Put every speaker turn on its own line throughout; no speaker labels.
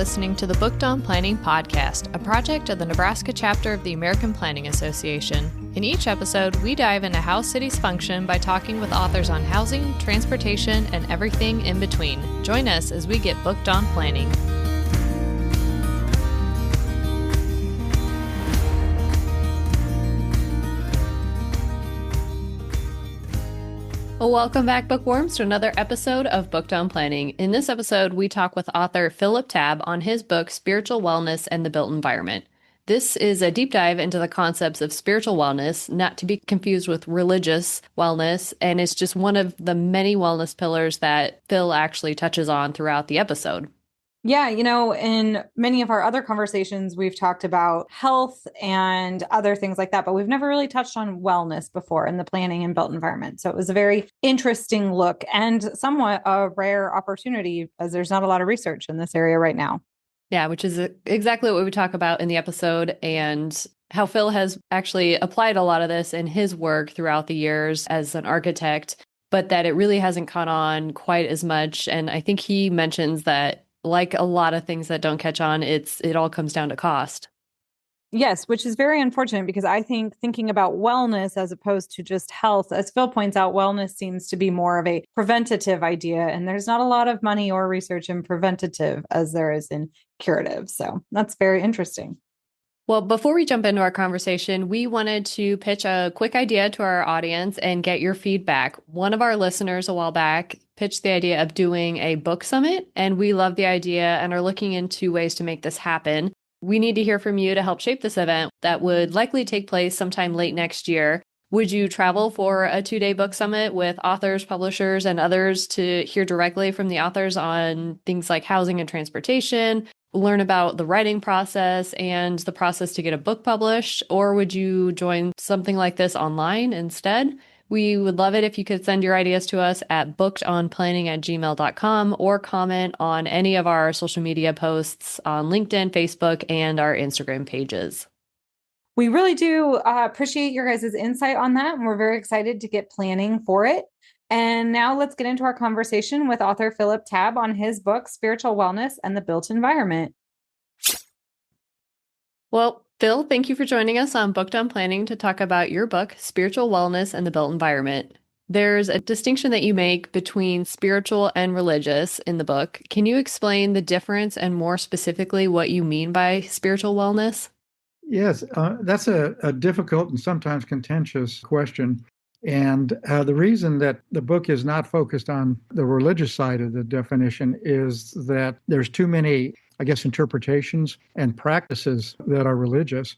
listening to the Booked on Planning podcast, a project of the Nebraska chapter of the American Planning Association. In each episode, we dive into how cities function by talking with authors on housing, transportation, and everything in between. Join us as we get booked on planning. Well, welcome back, bookworms, to another episode of Booked on Planning. In this episode, we talk with author Phillip Tabb on his book, Spiritual Wellness and the Built Environment. This is a deep dive into the concepts of spiritual wellness, not to be confused with religious wellness, and it's just one of the many wellness pillars that Phill actually touches on throughout the episode.
Yeah, in many of our other conversations, we've talked about health and other things like that, but we've never really touched on wellness before in the planning and built environment. So it was a very interesting look and somewhat a rare opportunity as there's not a lot of research in this area right now.
Yeah, which is exactly what we talk about in the episode, and how Phill has actually applied a lot of this in his work throughout the years as an architect, but that it really hasn't caught on quite as much. And I think he mentions that, like a lot of things that don't catch on, it all comes down to cost.
Yes, which is very unfortunate because I think thinking about wellness as opposed to just health, as Phill points out, wellness seems to be more of a preventative idea. And there's not a lot of money or research in preventative as there is in curative. So that's very interesting.
Well, before we jump into our conversation, we wanted to pitch a quick idea to our audience and get your feedback. One of our listeners a while back pitched the idea of doing a book summit, and we love the idea and are looking into ways to make this happen. We need to hear from you to help shape this event that would likely take place sometime late next year. Would you travel for a 2-day book summit with authors, publishers, and others to hear directly from the authors on things like housing and transportation, learn about the writing process and the process to get a book published? Or would you join something like this online instead? We would love it if you could send your ideas to us at bookedonplanning@gmail.com or comment on any of our social media posts on LinkedIn, Facebook, and our Instagram pages.
We really do appreciate your guys' insight on that, and we're very excited to get planning for it. And now let's get into our conversation with author Phillip Tabb on his book, Spiritual Wellness and the Built Environment.
Well, Phill, thank you for joining us on Booked on Planning to talk about your book, Spiritual Wellness and the Built Environment. There's a distinction that you make between spiritual and religious in the book. Can you explain the difference and more specifically what you mean by spiritual wellness?
Yes, that's a difficult and sometimes contentious question. And the reason that the book is not focused on the religious side of the definition is that there's too many, interpretations and practices that are religious.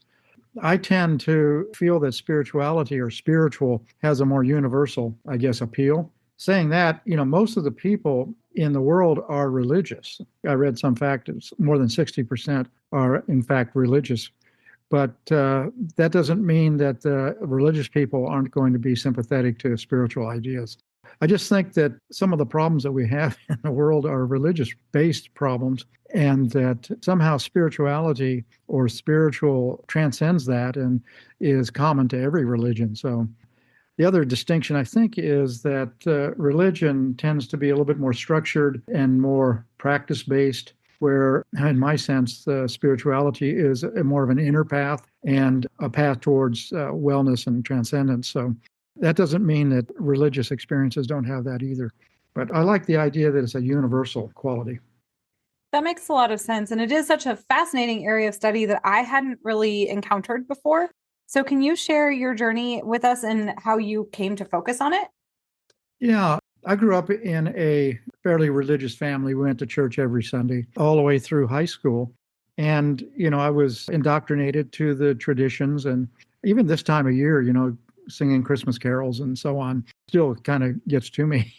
I tend to feel that spirituality or spiritual has a more universal, appeal. Saying that, most of the people in the world are religious. I read some facts, more than 60% are in fact religious. But that doesn't mean that religious people aren't going to be sympathetic to spiritual ideas. I just think that some of the problems that we have in the world are religious-based problems, and that somehow spirituality or spiritual transcends that and is common to every religion. So the other distinction, I think, is that religion tends to be a little bit more structured and more practice-based, where, in my sense, spirituality is more of an inner path and a path towards wellness and transcendence. So that doesn't mean that religious experiences don't have that either. But I like the idea that it's a universal quality.
That makes a lot of sense. And it is such a fascinating area of study that I hadn't really encountered before. So can you share your journey with us and how you came to focus on it?
Yeah. I grew up in a fairly religious family. We went to church every Sunday all the way through high school. And, I was indoctrinated to the traditions. And even this time of year, singing Christmas carols and so on still kind of gets to me.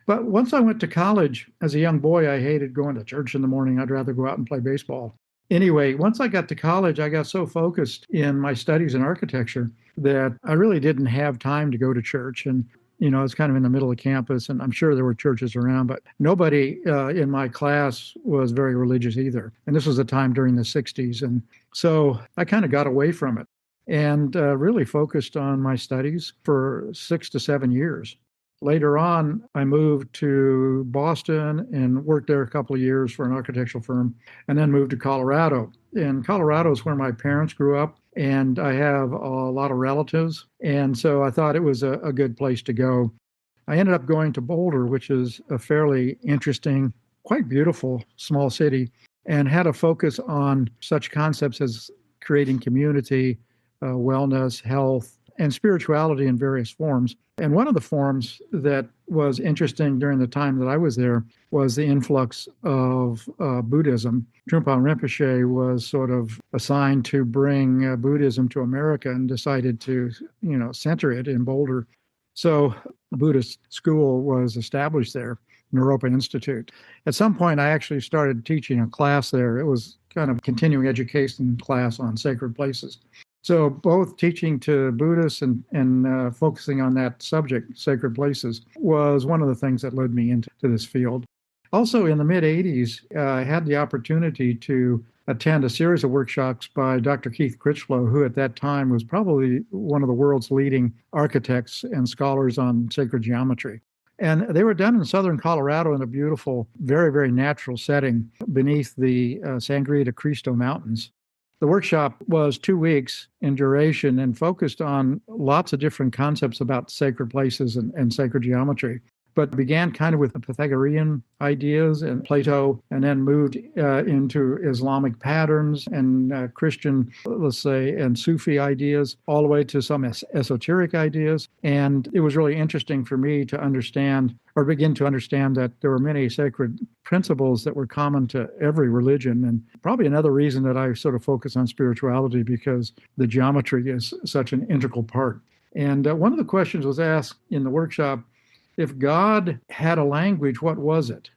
But once I went to college as a young boy, I hated going to church in the morning. I'd rather go out and play baseball. Anyway, once I got to college, I got so focused in my studies in architecture that I really didn't have time to go to church. And it's kind of in the middle of campus, and I'm sure there were churches around, but nobody in my class was very religious either. And this was a time during the 60s. And so I kind of got away from it and really focused on my studies for 6 to 7 years. Later on, I moved to Boston and worked there a couple of years for an architectural firm, and then moved to Colorado. And Colorado is where my parents grew up, and I have a lot of relatives. And so I thought it was a good place to go. I ended up going to Boulder, which is a fairly interesting, quite beautiful small city, and had a focus on such concepts as creating community, wellness, health, and spirituality in various forms. And one of the forms that was interesting during the time that I was there was the influx of Buddhism. Trungpa Rinpoche was sort of assigned to bring Buddhism to America and decided to, center it in Boulder. So a Buddhist school was established there, Naropa Institute. At some point, I actually started teaching a class there. It was kind of a continuing education class on sacred places. So both teaching to Buddhists and focusing on that subject, sacred places, was one of the things that led me into this field. Also in the mid-'80s, I had the opportunity to attend a series of workshops by Dr. Keith Critchlow, who at that time was probably one of the world's leading architects and scholars on sacred geometry. And they were done in southern Colorado in a beautiful, very, very natural setting beneath the Sangre de Cristo Mountains. The workshop was 2 weeks in duration and focused on lots of different concepts about sacred places and sacred geometry, but began kind of with the Pythagorean ideas and Plato, and then moved into Islamic patterns and Christian, let's say, and Sufi ideas, all the way to some esoteric ideas. And it was really interesting for me to understand, or begin to understand, that there were many sacred principles that were common to every religion. And probably another reason that I sort of focus on spirituality, because the geometry is such an integral part. And one of the questions was asked in the workshop, if God had a language, what was it?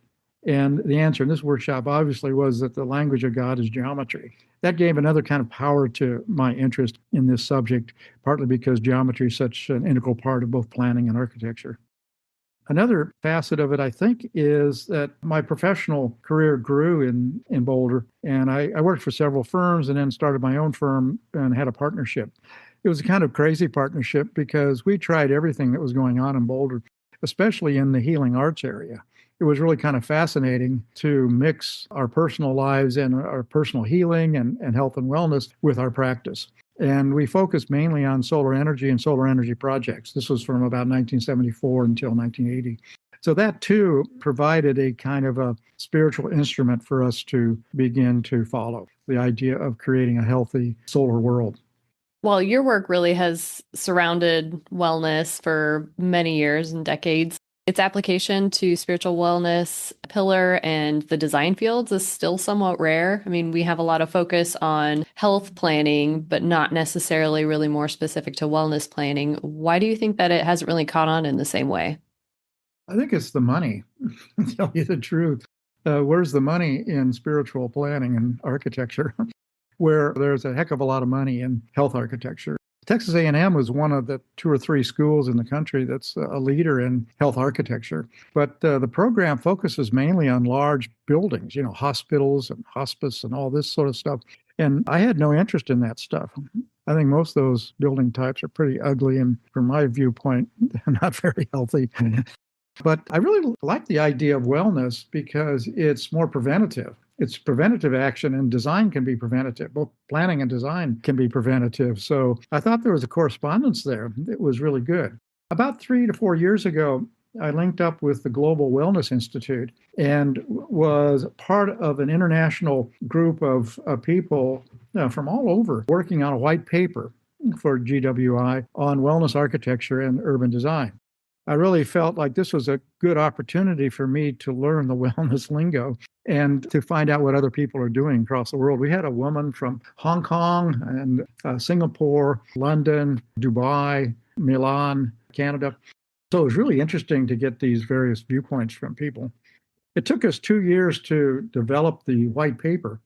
And the answer in this workshop obviously was that the language of God is geometry. That gave another kind of power to my interest in this subject, partly because geometry is such an integral part of both planning and architecture. Another facet of it, I think, is that my professional career grew in Boulder, and I worked for several firms and then started my own firm and had a partnership. It was a kind of crazy partnership because we tried everything that was going on in Boulder, especially in the healing arts area. It was really kind of fascinating to mix our personal lives and our personal healing and health and wellness with our practice. And we focused mainly on solar energy and solar energy projects. This was from about 1974 until 1980. So that too provided a kind of a spiritual instrument for us to begin to follow, the idea of creating a healthy solar world.
Well, your work really has surrounded wellness for many years and decades. Its application to spiritual wellness pillar and the design fields is still somewhat rare. I mean, we have a lot of focus on health planning, but not necessarily really more specific to wellness planning. Why do you think that it hasn't really caught on in the same way?
I think it's the money, to tell you the truth. Where's the money in spiritual planning and architecture? Where there's a heck of a lot of money in health architecture. Texas A&M was one of the 2 or 3 schools in the country that's a leader in health architecture. But the program focuses mainly on large buildings, hospitals and hospice and all this sort of stuff. And I had no interest in that stuff. I think most of those building types are pretty ugly and, from my viewpoint, not very healthy. But I really like the idea of wellness because it's more preventative. It's preventative action, and design can be preventative. Both planning and design can be preventative. So I thought there was a correspondence there. It was really good. About 3 to 4 years ago, I linked up with the Global Wellness Institute and was part of an international group of people from all over working on a white paper for GWI on wellness architecture and urban design. I really felt like this was a good opportunity for me to learn the wellness lingo and to find out what other people are doing across the world. We had a woman from Hong Kong and Singapore, London, Dubai, Milan, Canada. So it was really interesting to get these various viewpoints from people. It took us 2 years to develop the white paper,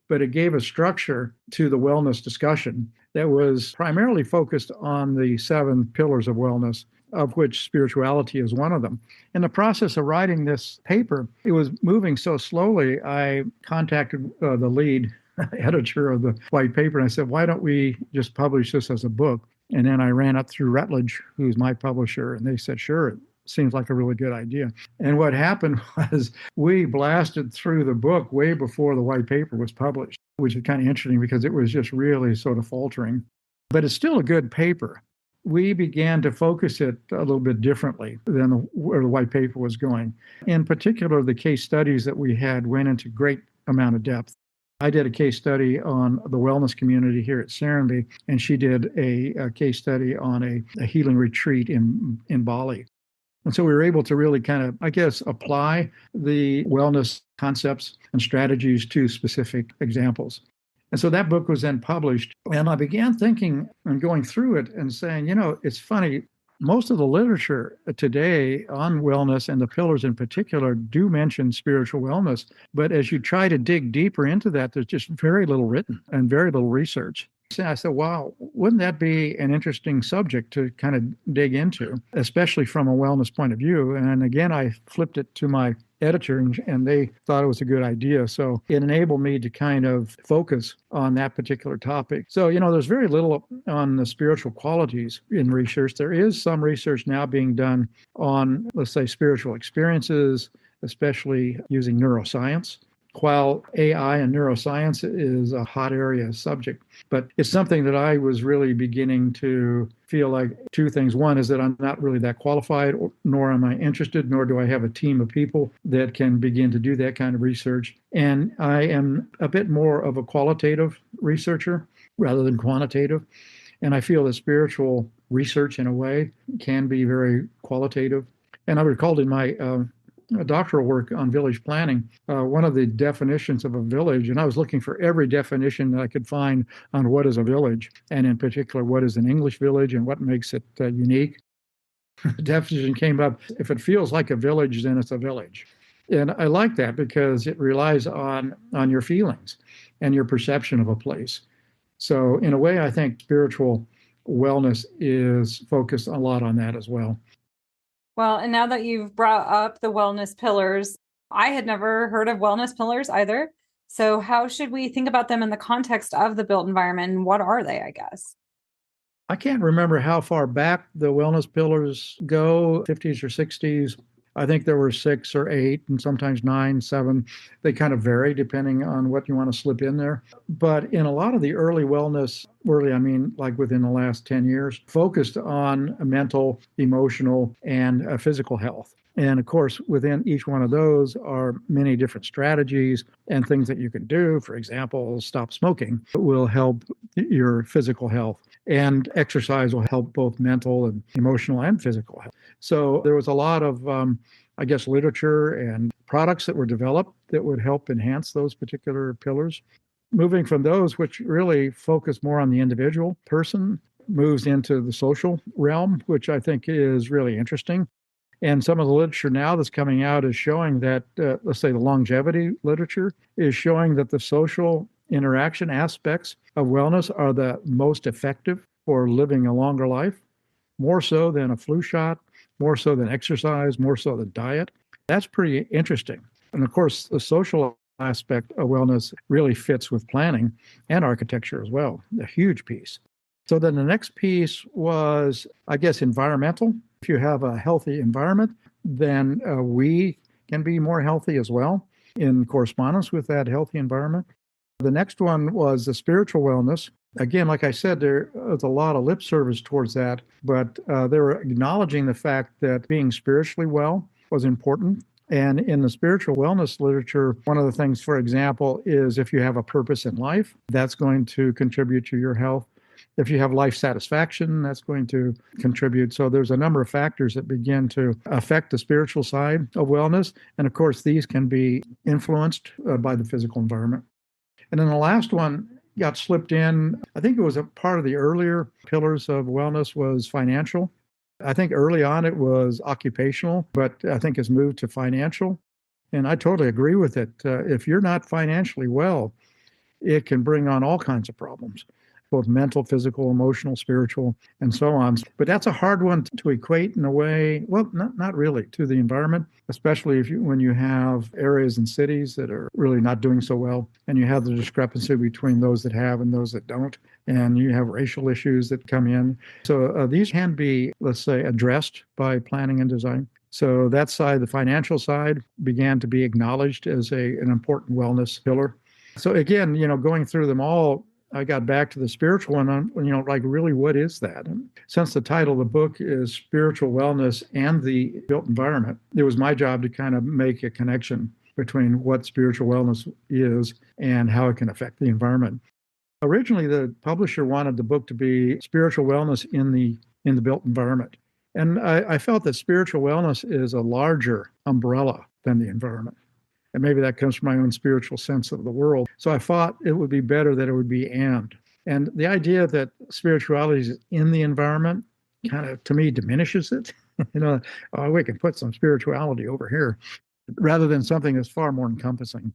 but it gave a structure to the wellness discussion that was primarily focused on the 7 pillars of wellness, of which spirituality is one of them. In the process of writing this paper, it was moving so slowly, I contacted the lead editor of the white paper, and I said, why don't we just publish this as a book? And then I ran up through Routledge, who's my publisher, and they said, sure, seems like a really good idea. And what happened was we blasted through the book way before the white paper was published, which is kind of interesting because it was just really sort of faltering. But it's still a good paper. We began to focus it a little bit differently than where the white paper was going. In particular, the case studies that we had went into great amount of depth. I did a case study on the wellness community here at Serenity, and she did a case study on a healing retreat in Bali. And so we were able to really kind of, I guess, apply the wellness concepts and strategies to specific examples. And so that book was then published. And I began thinking and going through it and saying, it's funny. Most of the literature today on wellness and the pillars in particular do mention spiritual wellness. But as you try to dig deeper into that, there's just very little written and very little research. So I said, wow, wouldn't that be an interesting subject to kind of dig into, especially from a wellness point of view? And again, I flipped it to my editor and they thought it was a good idea. So it enabled me to kind of focus on that particular topic. So, there's very little on the spiritual qualities in research. There is some research now being done on, let's say, spiritual experiences, especially using neuroscience. While AI and neuroscience is a hot area subject, but it's something that I was really beginning to feel like two things. One is that I'm not really that qualified, nor am I interested, nor do I have a team of people that can begin to do that kind of research. And I am a bit more of a qualitative researcher rather than quantitative. And I feel that spiritual research, in a way, can be very qualitative. And I recalled in my doctoral work on village planning, one of the definitions of a village, and I was looking for every definition that I could find on what is a village, and in particular, what is an English village and what makes it unique. The definition came up, if it feels like a village, then it's a village. And I like that because it relies on your feelings and your perception of a place. So in a way, I think spiritual wellness is focused a lot on that as well.
Well, and now that you've brought up the wellness pillars, I had never heard of wellness pillars either. So how should we think about them in the context of the built environment? And what are they, I guess?
I can't remember how far back the wellness pillars go, 50s or 60s. I think there were 6 or 8 and sometimes 9, 7. They kind of vary depending on what you want to slip in there. But in a lot of the early wellness, like within the last 10 years, focused on mental, emotional, and physical health. And of course, within each one of those are many different strategies and things that you can do. For example, stop smoking will help your physical health, and exercise will help both mental and emotional and physical health. So there was a lot of, literature and products that were developed that would help enhance those particular pillars. Moving from those, which really focus more on the individual person, moves into the social realm, which I think is really interesting. And some of the literature now that's coming out is showing that, let's say the longevity literature is showing that the social interaction aspects of wellness are the most effective for living a longer life, more so than a flu shot, more so than exercise, more so than diet. That's pretty interesting. And of course, the social aspect of wellness really fits with planning and architecture as well, a huge piece. So then the next piece was, environmental. If you have a healthy environment, then we can be more healthy as well in correspondence with that healthy environment. The next one was the spiritual wellness. Again, like I said, there was a lot of lip service towards that, but they were acknowledging the fact that being spiritually well was important. And in the spiritual wellness literature, one of the things, for example, is if you have a purpose in life, that's going to contribute to your health. If you have life satisfaction, that's going to contribute. So there's a number of factors that begin to affect the spiritual side of wellness. And of course, these can be influenced by the physical environment. And then the last one got slipped in. I think it was a part of the earlier pillars of wellness was financial. I think early on it was occupational, but I think it's moved to financial. And I totally agree with it. If you're not financially well, it can bring on all kinds of problems. both mental, physical, emotional, spiritual, and so on. But that's a hard one to equate in a way, well, not really, to the environment, especially when you have areas in cities that are really not doing so well, and you have the discrepancy between those that have and those that don't, and you have racial issues that come in. So these can be, let's say, addressed by planning and design. So that side, the financial side, began to be acknowledged as an important wellness pillar. So again, going through them all, I got back to the spiritual one, like really what is that? And since the title of the book is Spiritual Wellness and the Built Environment, it was my job to kind of make a connection between what spiritual wellness is and how it can affect the environment. Originally, the publisher wanted the book to be Spiritual Wellness in the Built Environment. And I felt that spiritual wellness is a larger umbrella than the environment. And maybe that comes from my own spiritual sense of the world. So I thought it would be better that it would be and. And the idea that spirituality is in the environment kind of, to me, diminishes it. We can put some spirituality over here rather than something that's far more encompassing.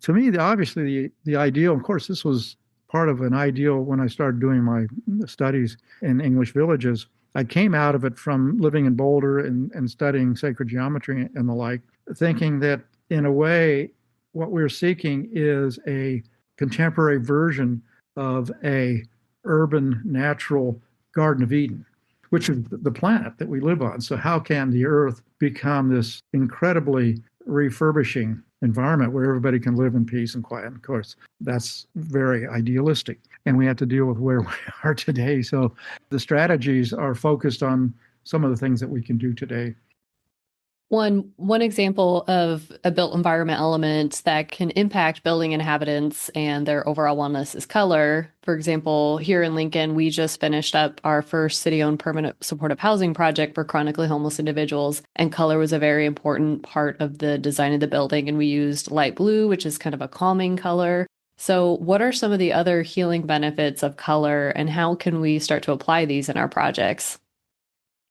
To me, obviously, the ideal, of course, this was part of an ideal when I started doing my studies in English villages. I came out of it from living in Boulder and studying sacred geometry and the like, thinking that in a way, what we're seeking is a contemporary version of a urban, natural Garden of Eden, which is the planet that we live on. So how can the Earth become this incredibly refurbishing environment where everybody can live in peace and quiet? And of course, that's very idealistic. And we have to deal with where we are today. So the strategies are focused on some of the things that we can do today.
One example of a built environment element that can impact building inhabitants and their overall wellness is color. For example, here in Lincoln, we just finished up our first city-owned permanent supportive housing project for chronically homeless individuals, and color was a very important part of the design of the building. And we used light blue, which is kind of a calming color. So what are some of the other healing benefits of color, and how can we start to apply these in our projects?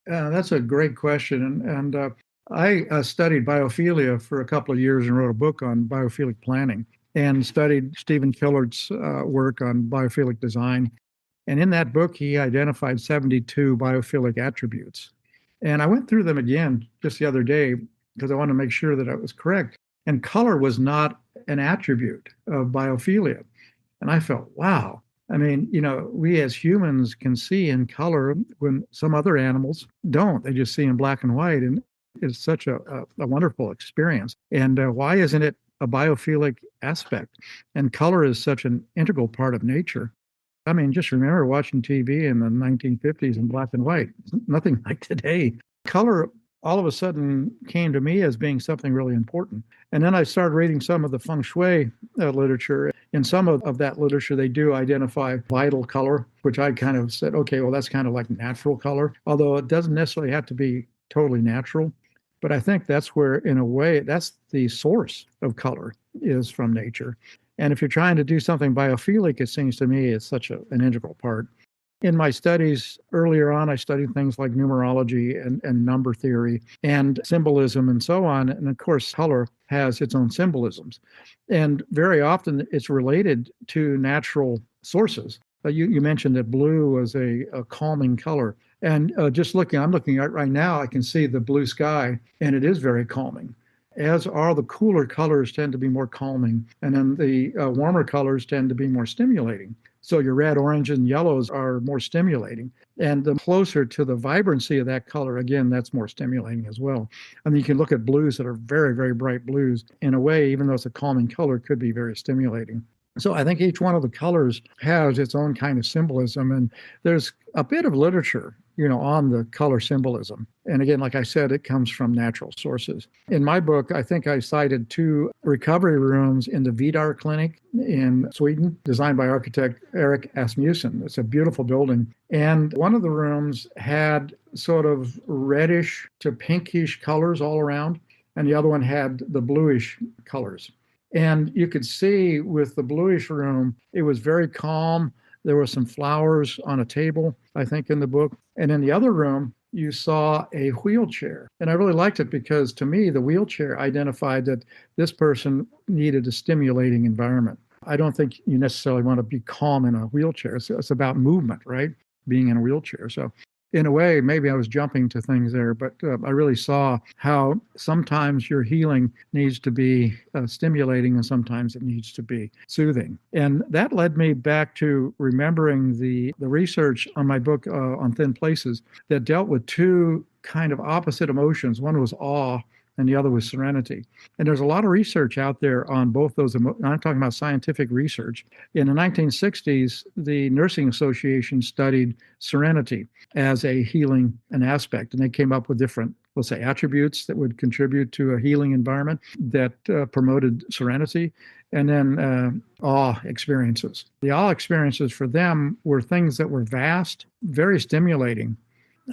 That's a great question. And I studied biophilia for a couple of years and wrote a book on biophilic planning and studied Stephen Killard's work on biophilic design. And in that book, he identified 72 biophilic attributes. And I went through them again just the other day because I wanted to make sure that I was correct. And color was not an attribute of biophilia. And I felt, wow. I mean, we as humans can see in color when some other animals don't. They just see in black and white. And it's such a wonderful experience. And why isn't it a biophilic aspect? And color is such an integral part of nature. I mean, just remember watching TV in the 1950s in black and white. Nothing like today. Color all of a sudden came to me as being something really important. And then I started reading some of the feng shui literature. In some of that literature, they do identify vital color, which I kind of said, okay, well, that's kind of like natural color, although it doesn't necessarily have to be totally natural. But I think that's where, in a way, that's the source of color is from nature. And if you're trying to do something biophilic, it seems to me it's such an integral part. In my studies earlier on, I studied things like numerology and number theory and symbolism and so on. And of course, color has its own symbolisms. And very often it's related to natural sources. You mentioned that blue was a calming color. And I'm looking at it right now, I can see the blue sky, and it is very calming, as are the cooler colors tend to be more calming. And then the warmer colors tend to be more stimulating. So your red, orange, and yellows are more stimulating. And the closer to the vibrancy of that color, again, that's more stimulating as well. And you can look at blues that are very, very bright blues. In a way, even though it's a calming color, could be very stimulating. So I think each one of the colors has its own kind of symbolism. And there's a bit of literature, on the color symbolism. And again, like I said, it comes from natural sources. In my book, I think I cited 2 recovery rooms in the Vidar Clinic in Sweden, designed by architect Erik Asmussen. It's a beautiful building. And one of the rooms had sort of reddish to pinkish colors all around, and the other one had the bluish colors. And you could see with the bluish room, it was very calm. There were some flowers on a table, I think, in the book. And in the other room, you saw a wheelchair. And I really liked it because, to me, the wheelchair identified that this person needed a stimulating environment. I don't think you necessarily want to be calm in a wheelchair. It's about movement, right? Being in a wheelchair. So in a way, maybe I was jumping to things there, but I really saw how sometimes your healing needs to be stimulating and sometimes it needs to be soothing. And that led me back to remembering the research on my book on Thin Places that dealt with two kind of opposite emotions. One was awe and the other was serenity. And there's a lot of research out there on both those. I'm talking about scientific research. In the 1960s, the Nursing Association studied serenity as a healing an aspect, and they came up with different, let's say, attributes that would contribute to a healing environment that promoted serenity, and then awe experiences. The awe experiences for them were things that were vast, very stimulating,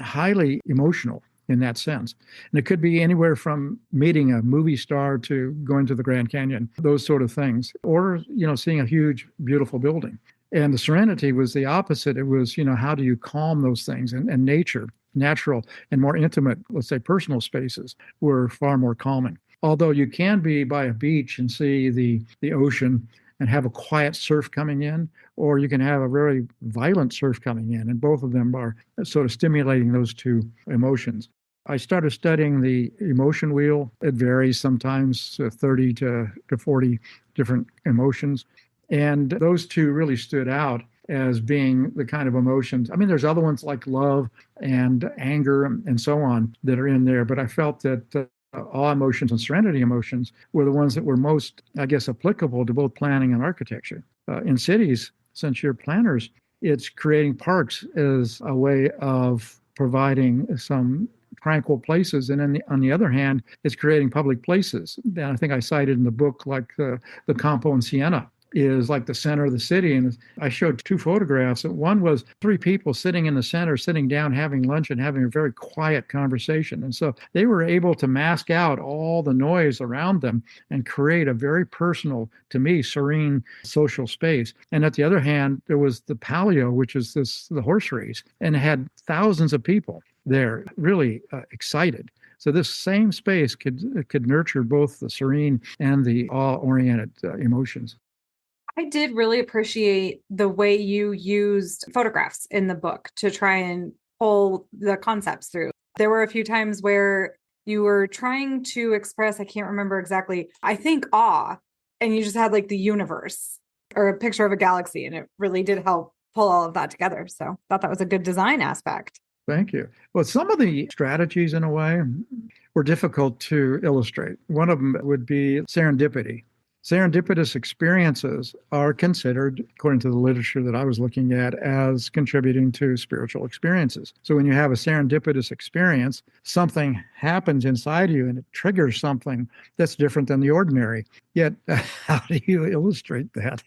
highly emotional in that sense. And it could be anywhere from meeting a movie star to going to the Grand Canyon, those sort of things, or, seeing a huge, beautiful building. And the serenity was the opposite. It was, how do you calm those things? And nature, natural and more intimate, let's say personal spaces were far more calming. Although you can be by a beach and see the ocean and have a quiet surf coming in, or you can have a very violent surf coming in. And both of them are sort of stimulating those two emotions. I started studying the emotion wheel. It varies sometimes 30 to 40 different emotions. And those two really stood out as being the kind of emotions. I mean, there's other ones like love and anger and so on that are in there, but I felt that awe emotions and serenity emotions were the ones that were most, I guess, applicable to both planning and architecture. In cities, since you're planners, it's creating parks as a way of providing some tranquil places. And then on the other hand, it's creating public places. And I think I cited in the book, like the Campo in Siena is like the center of the city. And I showed two photographs. One was three people sitting in the center, sitting down, having lunch and having a very quiet conversation. And so they were able to mask out all the noise around them and create a very personal, to me, serene social space. And at the other hand, there was the Palio, which is the horse race, and it had thousands of people there, really excited. So this same space could nurture both the serene and the awe-oriented emotions.
I did really appreciate the way you used photographs in the book to try and pull the concepts through. There were a few times where you were trying to express, I can't remember exactly, I think awe, and you just had like the universe or a picture of a galaxy, and it really did help pull all of that together. So I thought that was a good design aspect.
Thank you. Well, some of the strategies, in a way, were difficult to illustrate. One of them would be serendipity. Serendipitous experiences are considered, according to the literature that I was looking at, as contributing to spiritual experiences. So when you have a serendipitous experience, something happens inside you and it triggers something that's different than the ordinary. Yet, how do you illustrate that?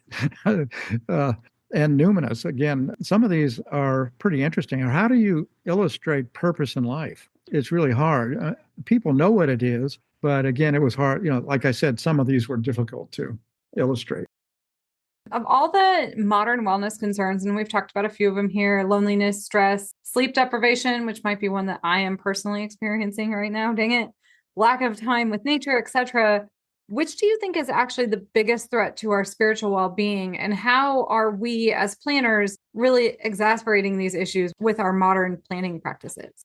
And numinous, again, some of these are pretty interesting. Or how do you illustrate purpose in life? It's really hard. People know what it is, but again, it was hard. Like I said, some of these were difficult to illustrate.
Of all the modern wellness concerns, and we've talked about a few of them here, loneliness, stress, sleep deprivation, which might be one that I am personally experiencing right now, dang it, lack of time with nature, etc. Which do you think is actually the biggest threat to our spiritual well-being? And how are we as planners really exacerbating these issues with our modern planning practices?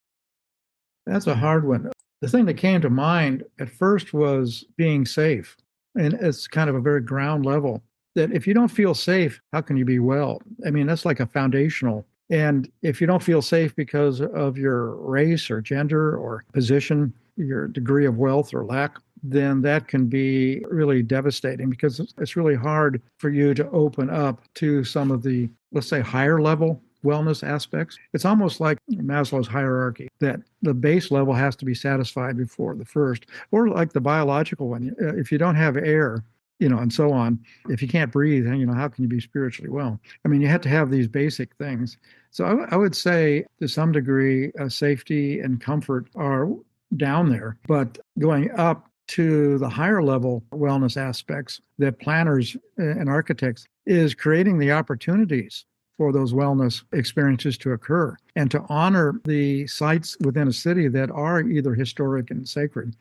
That's a hard one. The thing that came to mind at first was being safe. And it's kind of a very ground level that if you don't feel safe, how can you be well? I mean, that's like a foundational. And if you don't feel safe because of your race or gender or position, your degree of wealth or lack, then that can be really devastating because it's really hard for you to open up to some of the, let's say, higher level wellness aspects. It's almost like Maslow's hierarchy, that the base level has to be satisfied before the first, or like the biological one. If you don't have air, and so on, if you can't breathe, how can you be spiritually well? I mean, you have to have these basic things. So I would say to some degree, safety and comfort are down there, but going up to the higher level wellness aspects that planners and architects is creating the opportunities for those wellness experiences to occur and to honor the sites within a city that are either historic and sacred.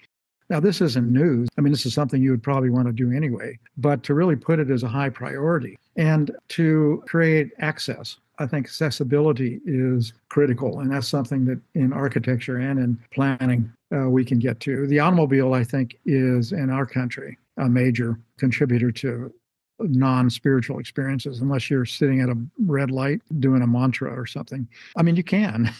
Now, this isn't news. I mean, this is something you would probably want to do anyway, but to really put it as a high priority and to create access. I think accessibility is critical, and that's something that in architecture and in planning we can get to. The automobile, I think, is in our country a major contributor to non-spiritual experiences, unless you're sitting at a red light doing a mantra or something. I mean, you can.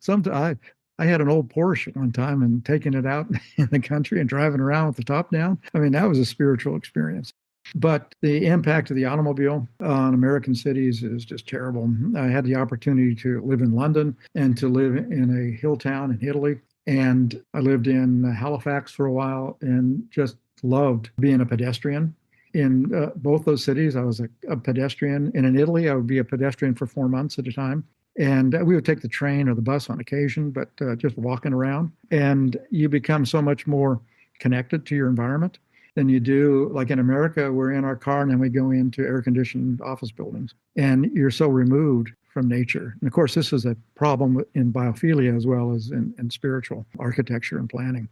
Sometimes I had an old Porsche at one time and taking it out in the country and driving around with the top down. I mean, that was a spiritual experience. But the impact of the automobile on American cities is just terrible. I had the opportunity to live in London and to live in a hill town in Italy. And I lived in Halifax for a while and just loved being a pedestrian. In both those cities, I was a pedestrian. And in Italy, I would be a pedestrian for 4 months at a time. And we would take the train or the bus on occasion, but just walking around. And you become so much more connected to your environment than you do. Like in America, we're in our car and then we go into air-conditioned office buildings. And you're so removed from nature. And of course, this is a problem in biophilia as well as in spiritual architecture and planning.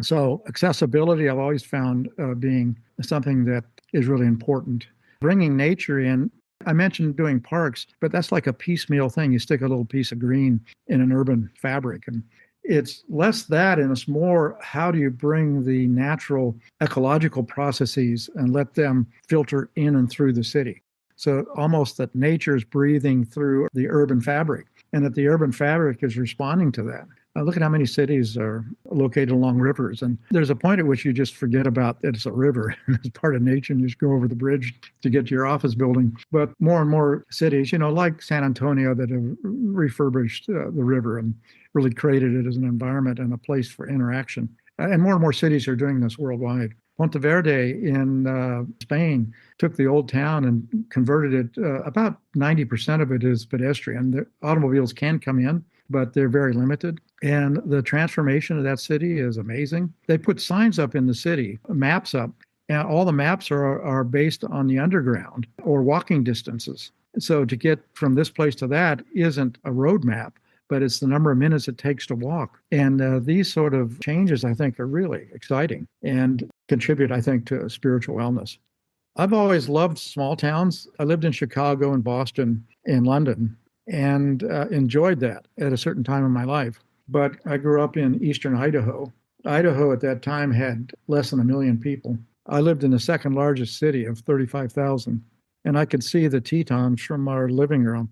So accessibility, I've always found being something that is really important. Bringing nature in, I mentioned doing parks, but that's like a piecemeal thing. You stick a little piece of green in an urban fabric. And it's less that, and it's more how do you bring the natural ecological processes and let them filter in and through the city. So almost that nature is breathing through the urban fabric and that the urban fabric is responding to that. Look at how many cities are located along rivers. And there's a point at which you just forget about that it's a river and it's part of nature and you just go over the bridge to get to your office building. But more and more cities, like San Antonio, that have refurbished the river and really created it as an environment and a place for interaction. And more cities are doing this worldwide. Monteverde in Spain took the old town and converted it. About 90% of it is pedestrian. The automobiles can come in, but they're very limited. And the transformation of that city is amazing. They put signs up in the city, maps up, and all the maps are based on the underground or walking distances. So to get from this place to that isn't a road map, but it's the number of minutes it takes to walk. And these sort of changes, I think, are really exciting and contribute, I think, to spiritual wellness. I've always loved small towns. I lived in Chicago and Boston and London and enjoyed that at a certain time in my life. But I grew up in eastern Idaho. Idaho at that time had less than 1 million people. I lived in the second largest city of 35,000, and I could see the Tetons from our living room.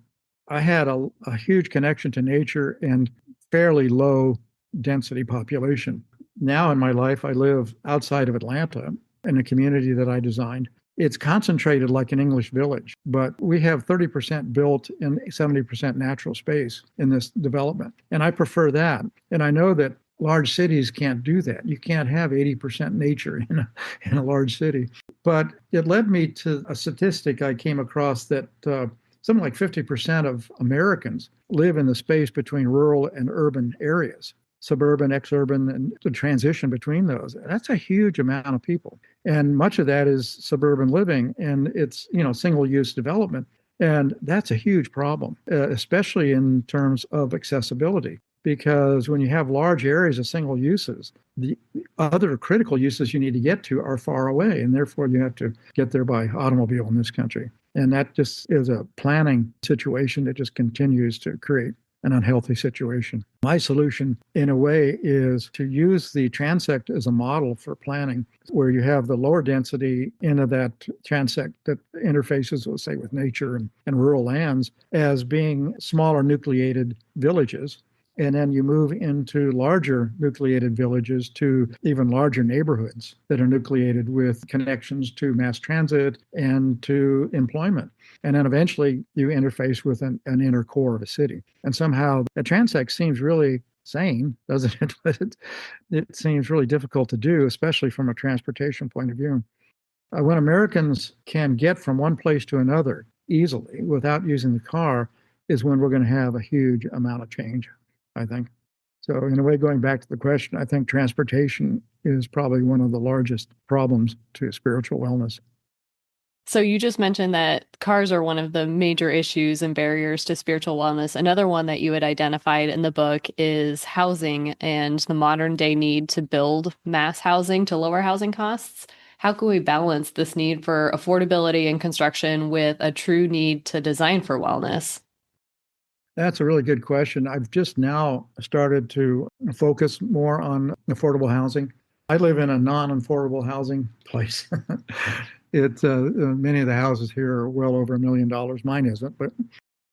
I had a huge connection to nature and fairly low density population. Now in my life, I live outside of Atlanta in a community that I designed. It's concentrated like an English village, but we have 30% built and 70% natural space in this development. And I prefer that. And I know that large cities can't do that. You can't have 80% nature in a large city. But it led me to a statistic I came across that something like 50% of Americans live in the space between rural and urban areas. Suburban, exurban, and the transition between those. That's a huge amount of people. And much of that is suburban living and it's, single-use development. And that's a huge problem, especially in terms of accessibility. Because when you have large areas of single uses, the other critical uses you need to get to are far away. And therefore, you have to get there by automobile in this country. And that just is a planning situation that just continues to create an unhealthy situation. My solution, in a way, is to use the transect as a model for planning, where you have the lower density end of that transect that interfaces, let's say, with nature and rural lands as being smaller nucleated villages. And then you move into larger nucleated villages to even larger neighborhoods that are nucleated with connections to mass transit and to employment. And then eventually you interface with an inner core of a city. And somehow the transect seems really sane, doesn't it? But it seems really difficult to do, especially from a transportation point of view. When Americans can get from one place to another easily without using the car is when we're going to have a huge amount of change, I think. So in a way, going back to the question, I think transportation is probably one of the largest problems to spiritual wellness.
So you just mentioned that cars are one of the major issues and barriers to spiritual wellness. Another one that you had identified in the book is housing and the modern day need to build mass housing to lower housing costs. How can we balance this need for affordability and construction with a true need to design for wellness?
That's a really good question. I've just now started to focus more on affordable housing. I live in a non-affordable housing place. Many of the houses here are well over $1 million. Mine isn't, but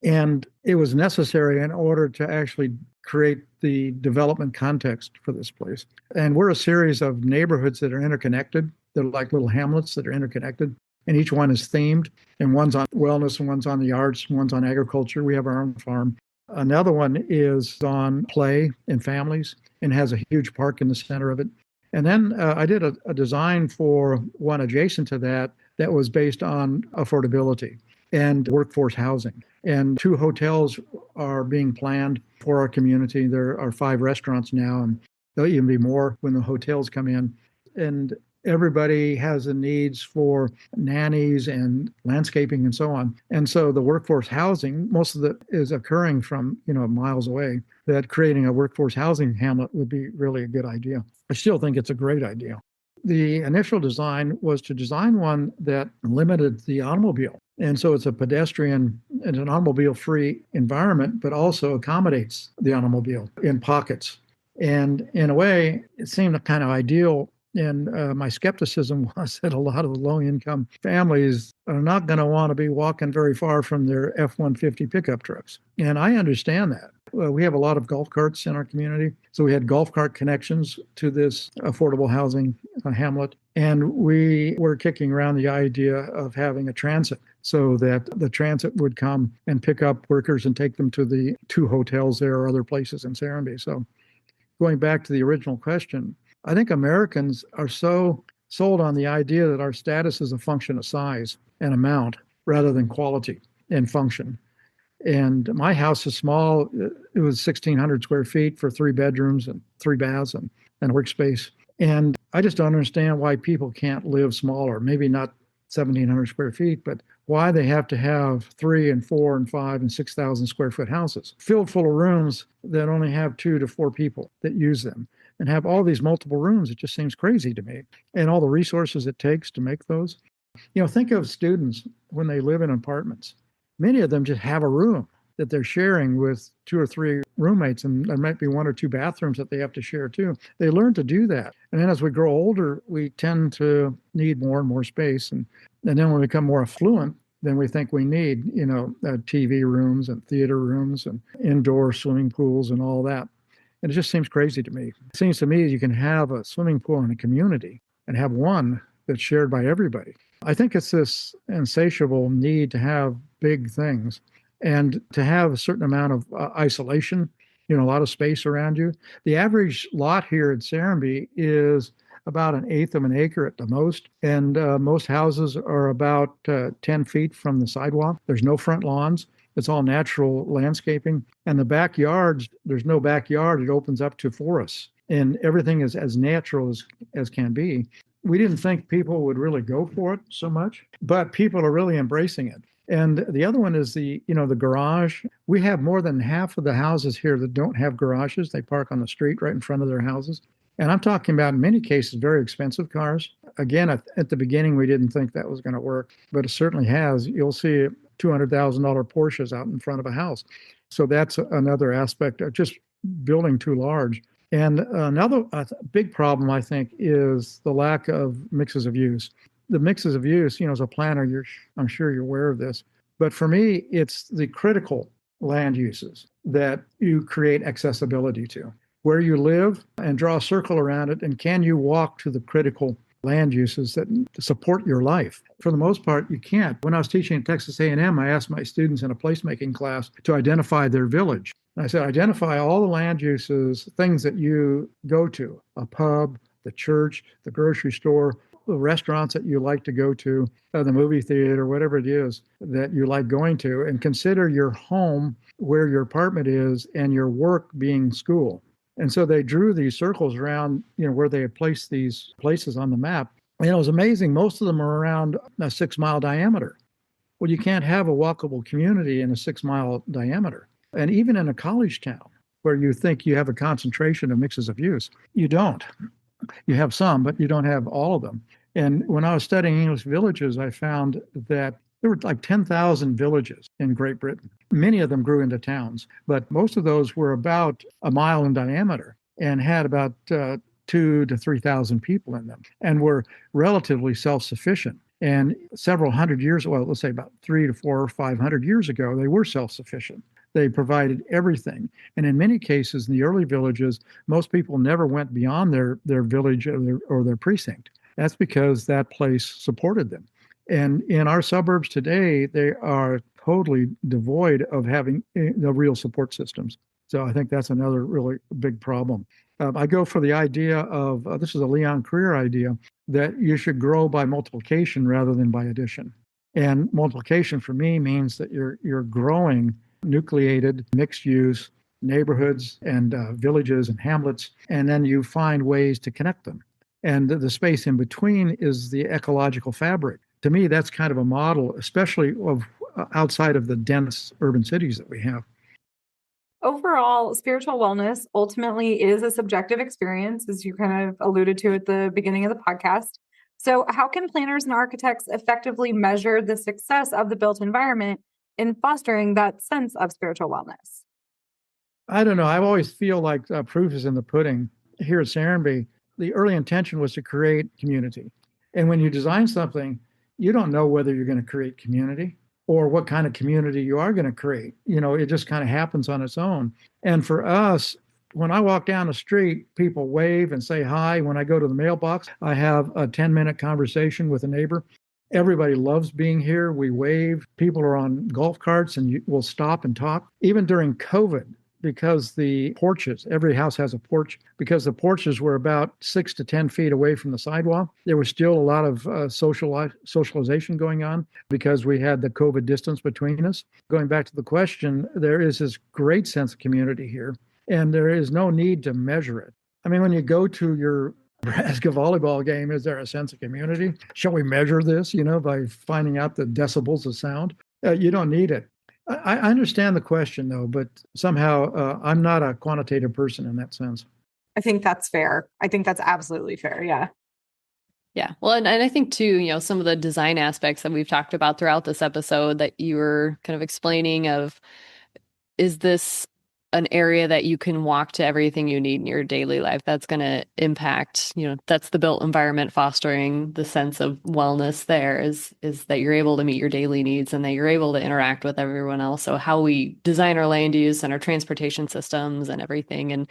and it was necessary in order to actually create the development context for this place. And we're a series of neighborhoods that are interconnected. They're like little hamlets that are interconnected, and each one is themed. And one's on wellness, and one's on the arts, and one's on agriculture. We have our own farm. Another one is on play and families and has a huge park in the center of it. And then I did a design for one adjacent to that that was based on affordability and workforce housing. And 2 hotels are being planned for our community. There are 5 restaurants now, and there'll even be more when the hotels come in. And everybody has the needs for nannies and landscaping and so on. And so the workforce housing, most of it is occurring from, miles away, that creating a workforce housing hamlet would be really a good idea. I still think it's a great idea. The initial design was to design one that limited the automobile. And so it's a pedestrian and an automobile-free environment, but also accommodates the automobile in pockets. And in a way, it seemed kind of ideal. And my skepticism was that a lot of the low-income families are not going to want to be walking very far from their F-150 pickup trucks. And I understand that. We have a lot of golf carts in our community. So we had golf cart connections to this affordable housing hamlet. And we were kicking around the idea of having a transit so that the transit would come and pick up workers and take them to the 2 hotels there or other places in Serenity. So going back to the original question, I think Americans are so sold on the idea that our status is a function of size and amount rather than quality and function. And my house is small. It was 1,600 square feet for 3 bedrooms and 3 baths and workspace. And I just don't understand why people can't live smaller, maybe not 1,700 square feet, but why they have to have 3 and 4 and 5 and 6,000 square foot houses filled full of rooms that only have 2 to 4 people that use them, and have all these multiple rooms. It just seems crazy to me. And all the resources it takes to make those. Think of students when they live in apartments. Many of them just have a room that they're sharing with 2 or 3 roommates, and there might be 1 or 2 bathrooms that they have to share too. They learn to do that. And then as we grow older, we tend to need more and more space. And then when we become more affluent, then we think we need, TV rooms and theater rooms and indoor swimming pools and all that. And it just seems crazy to me. It seems to me you can have a swimming pool in a community and have one that's shared by everybody. I think it's this insatiable need to have big things and to have a certain amount of isolation, a lot of space around you. The average lot here in Serenity is about 1/8 of an acre at the most. And most houses are about 10 feet from the sidewalk. There's no front lawns. It's all natural landscaping. And the backyards, there's no backyard. It opens up to forests. And everything is as natural as can be. We didn't think people would really go for it so much, but people are really embracing it. And the other one is the garage. We have more than half of the houses here that don't have garages. They park on the street right in front of their houses. And I'm talking about, in many cases, very expensive cars. Again, at the beginning, we didn't think that was going to work, but it certainly has. You'll see $200,000 Porsches out in front of a house. So that's another aspect of just building too large. And another big problem, I think, is the lack of mixes of use. The mixes of use, as a planner, I'm sure you're aware of this. But for me, it's the critical land uses that you create accessibility to. Where you live and draw a circle around it, and can you walk to the critical land uses that support your life? For the most part, you can't. When I was teaching at Texas A&M, I asked my students in a placemaking class to identify their village. I said, identify all the land uses, things that you go to, a pub, the church, the grocery store, the restaurants that you like to go to, the movie theater, whatever it is that you like going to, and consider your home where your apartment is and your work being school. And so they drew these circles around, where they had placed these places on the map. And it was amazing. Most of them are around a 6 mile diameter. Well, you can't have a walkable community in a 6 mile diameter. And even in a college town where you think you have a concentration of mixes of use, you don't. You have some, but you don't have all of them. And when I was studying English villages, I found that there were like 10,000 villages in Great Britain. Many of them grew into towns, but most of those were about a mile in diameter and had about 2 to 3,000 people in them and were relatively self-sufficient. And several hundred years, well, let's say about 300 to 400 or 500 years ago, they were self-sufficient. They provided everything. And in many cases, in the early villages, most people never went beyond their village or their precinct. That's because that place supported them. And in our suburbs today, they are totally devoid of having the real support systems. So I think that's another really big problem. I go for the idea of this is a Leon Creer idea that you should grow by multiplication rather than by addition. And multiplication for me means that you're growing nucleated, mixed use neighborhoods and villages and hamlets, and then you find ways to connect them. And the space in between is the ecological fabric. To me, that's kind of a model, especially of outside of the dense urban cities that we have.
Overall, spiritual wellness ultimately is a subjective experience, as you kind of alluded to at the beginning of the podcast. So, how can planners and architects effectively measure the success of the built environment in fostering that sense of spiritual wellness?
I don't know. I always feel like proof is in the pudding. Here at Serenity, the early intention was to create community. And when you design something, you don't know whether you're going to create community or what kind of community you are going to create. You know, it just kind of happens on its own. And for us, when I walk down the street, people wave and say hi. When I go to the mailbox, I have a 10-minute conversation with a neighbor. Everybody loves being here. We wave. People are on golf carts and we'll stop and talk. Even during COVID, because the porches, every house has a porch, because the porches were about 6 to 10 feet away from the sidewalk. There was still a lot of socialization going on because we had the COVID distance between us. Going back to the question, there is this great sense of community here, and there is no need to measure it. I mean, when you go to your Nebraska volleyball game, is there a sense of community? Shall we measure this, by finding out the decibels of sound? You don't need it. I understand the question, though, but somehow I'm not a quantitative person in that sense.
I think that's fair. I think that's absolutely fair. Yeah.
Yeah. Well, and I think too, some of the design aspects that we've talked about throughout this episode that you were kind of explaining of, is this an area that you can walk to everything you need in your daily life? That's going to impact, that's the built environment fostering the sense of wellness there is that you're able to meet your daily needs and that you're able to interact with everyone else. So how we design our land use and our transportation systems and everything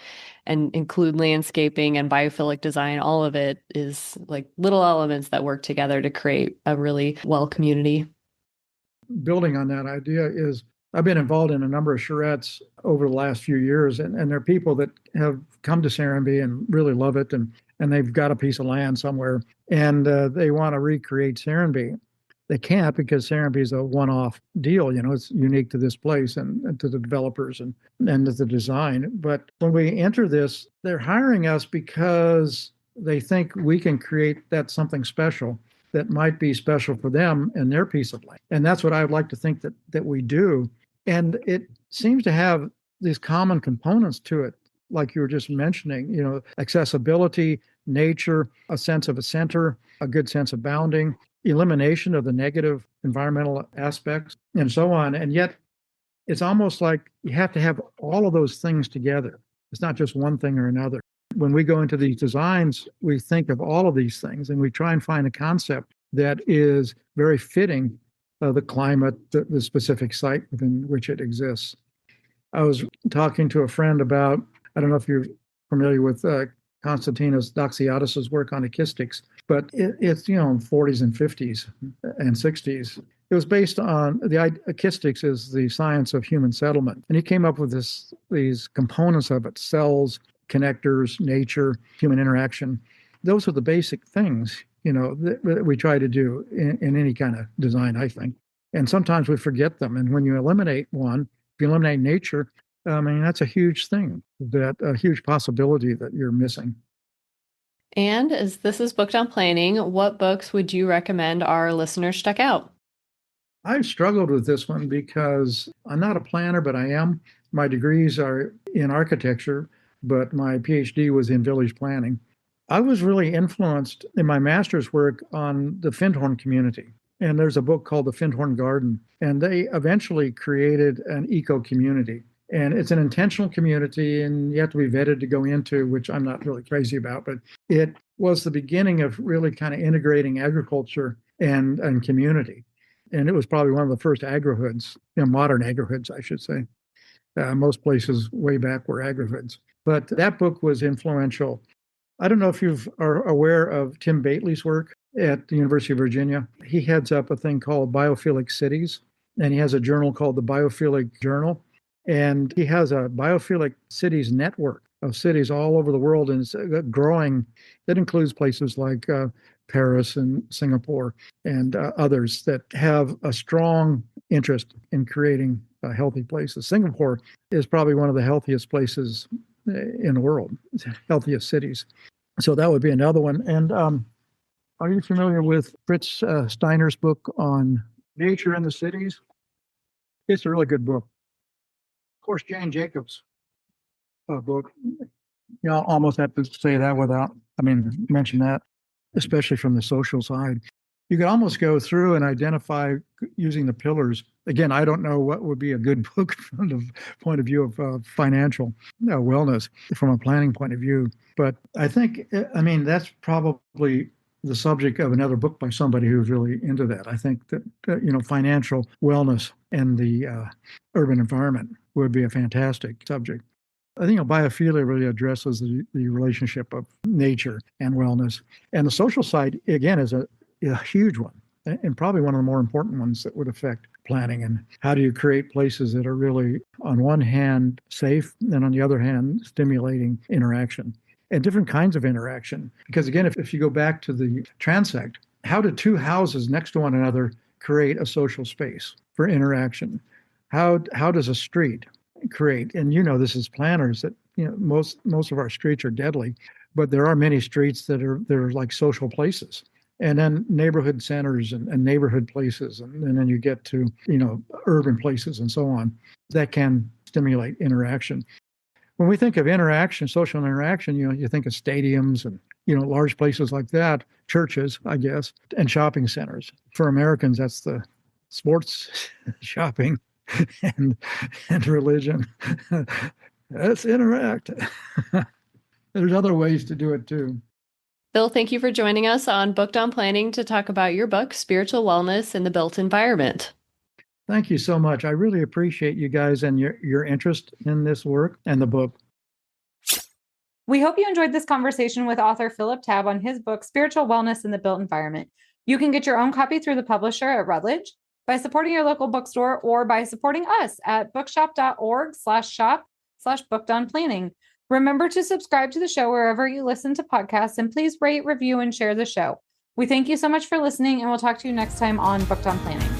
and include landscaping and biophilic design, all of it is like little elements that work together to create a really well community.
Building on that idea is I've been involved in a number of charrettes over the last few years, and there are people that have come to Serenity and really love it, and they've got a piece of land somewhere, and they want to recreate Serenity. They can't because Serenity is a one-off deal. It's unique to this place and to the developers and to the design. But when we enter this, they're hiring us because they think we can create that something special that might be special for them and their piece of land. And that's what I would like to think that we do. And it seems to have these common components to it, like you were just mentioning, accessibility, nature, a sense of a center, a good sense of bounding, elimination of the negative environmental aspects, and so on. And yet it's almost like you have to have all of those things together. It's not just one thing or another. When we go into these designs, we think of all of these things and we try and find a concept that is very fitting the climate, the specific site within which it exists. I was talking to a friend about, I don't know if you're familiar with Konstantinos Doxiadis' work on acoustics, but it's, 40s and 50s and 60s. It was based on acoustics is the science of human settlement. And he came up with these components of it: cells, connectors, nature, human interaction. Those are the basic things, that we try to do in any kind of design, I think. And sometimes we forget them. And when you eliminate one, if you eliminate nature, that's a huge thing, a huge possibility that you're missing.
And as this is Booked on Planning, what books would you recommend our listeners check out?
I've struggled with this one because I'm not a planner, but I am. My degrees are in architecture, but my PhD was in village planning. I was really influenced in my master's work on the Findhorn community. And there's a book called The Findhorn Garden, and they eventually created an eco community. And it's an intentional community, and you have to be vetted to go into, which I'm not really crazy about, but it was the beginning of really kind of integrating agriculture and community. And it was probably one of the first agrihoods, modern agrihoods, I should say. Most places way back were agrihoods. But that book was influential. I don't know if you are aware of Tim Bately's work at the University of Virginia. He heads up a thing called Biophilic Cities, and he has a journal called the Biophilic Journal. And he has a biophilic cities network of cities all over the world, and it's growing. That includes places like Paris and Singapore and others that have a strong interest in creating healthy places. Singapore is probably one of the healthiest places in the world, healthiest cities. So that would be another one. And are you familiar with Fritz Steiner's book on nature in the cities? It's a really good book. Of course, Jane Jacobs' book. Almost have to say that mention that, especially from the social side. You could almost go through and identify using the pillars. Again, I don't know what would be a good book from the point of view of financial wellness from a planning point of view. But I think, that's probably the subject of another book by somebody who's really into that. I think that, financial wellness and the urban environment would be a fantastic subject. I think biophilia really addresses the relationship of nature and wellness. And the social side, again, is a huge one, and probably one of the more important ones that would affect planning. And how do you create places that are really, on one hand, safe, and on the other hand, stimulating interaction and different kinds of interaction? Because again, if you go back to the transect, how do two houses next to one another create a social space for interaction? How does a street create? And this is planners that most of our streets are deadly, but there are many streets that are like social places. And then neighborhood centers and neighborhood places, and then you get to urban places and so on that can stimulate interaction. When we think of interaction, social interaction, you think of stadiums and large places like that, churches, I guess, and shopping centers. For Americans, that's the sports, shopping, and religion. Let's interact. There's other ways to do it too.
Phil, thank you for joining us on Booked on Planning to talk about your book, Spiritual Wellness in the Built Environment.
Thank you so much. I really appreciate you guys and your interest in this work and the book.
We hope you enjoyed this conversation with author Phillip Tabb on his book, Spiritual Wellness in the Built Environment. You can get your own copy through the publisher at Routledge, by supporting your local bookstore, or by supporting us at bookshop.org/shop/bookedonplanning. Remember to subscribe to the show wherever you listen to podcasts, and please rate, review, and share the show. We thank you so much for listening, and we'll talk to you next time on Booked on Planning.